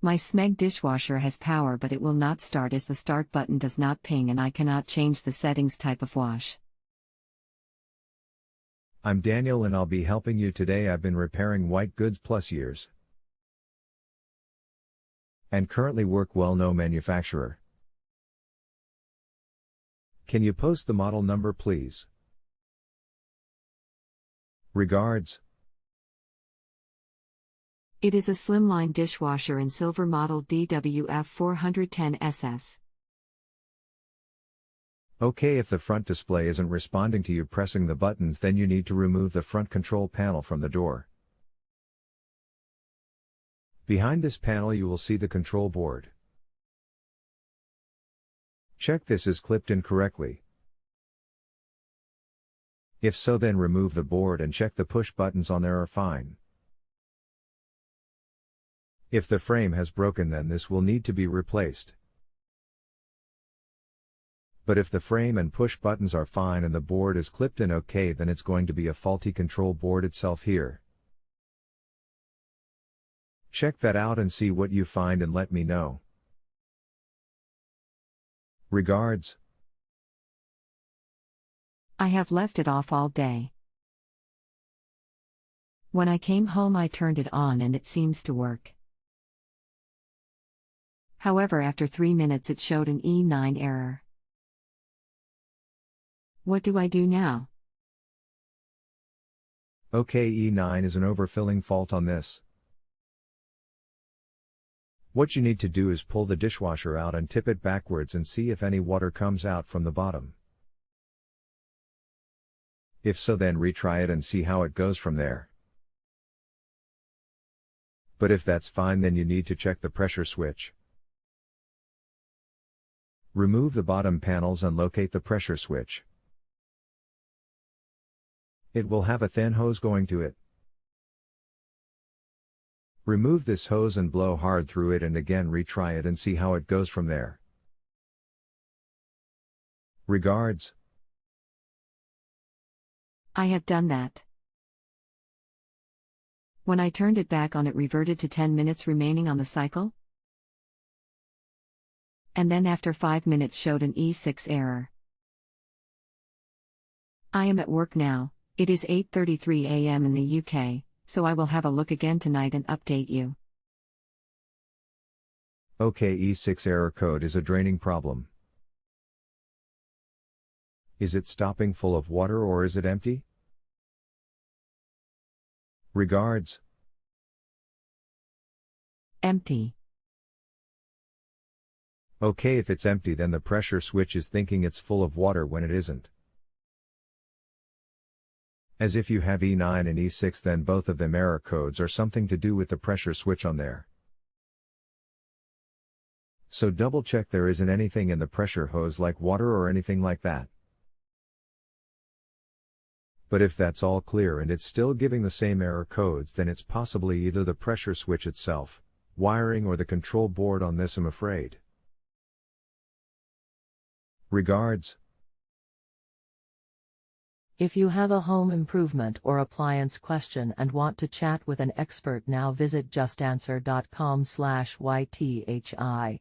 My smeg dishwasher has power, but it will not start as the start button does not ping and I cannot change the settings type of wash. I'm Daniel and I'll be helping you today. I've been repairing white goods plus years and currently work well, no manufacturer. Can you post the model number please? Regards. It is a slimline dishwasher in silver model DWF 410SS. Okay, if the front display isn't responding to you pressing the buttons, then you need to remove the front control panel from the door. Behind this panel you will see the control board. Check this is clipped in correctly. If so, then remove the board and check the push buttons on there are fine. If the frame has broken, then this will need to be replaced. But if the frame and push buttons are fine and the board is clipped in okay, then it's going to be a faulty control board itself here. Check that out and see what you find and let me know. Regards. I have left it off all day. When I came home I turned it on and it seems to work. However, after 3 minutes it showed an E9 error. What do I do now? Okay, E9 is an overfilling fault on this. What you need to do is pull the dishwasher out and tip it backwards and see if any water comes out from the bottom. If so, then retry it and see how it goes from there. But if that's fine, then you need to check the pressure switch. Remove the bottom panels and locate the pressure switch. It will have a thin hose going to it. Remove this hose and blow hard through it and again retry it and see how it goes from there. Regards. I have done that. When I turned it back on, it reverted to 10 minutes remaining on the cycle. And then after 5 minutes showed an E6 error. I am at work now. It is 8:33 a.m. in the UK, so I will have a look again tonight and update you. Okay, E6 error code is a draining problem. Is it stopping full of water or is it empty? Regards. Empty. Okay, if it's empty, then the pressure switch is thinking it's full of water when it isn't. As if you have E9 and E6, then both of them error codes are something to do with the pressure switch on there. So double check there isn't anything in the pressure hose like water or anything like that. But if that's all clear and it's still giving the same error codes, then it's possibly either the pressure switch itself, wiring, or the control board on this, I'm afraid. Regards. If you have a home improvement or appliance question and want to chat with an expert now, visit justanswer.com/ythi.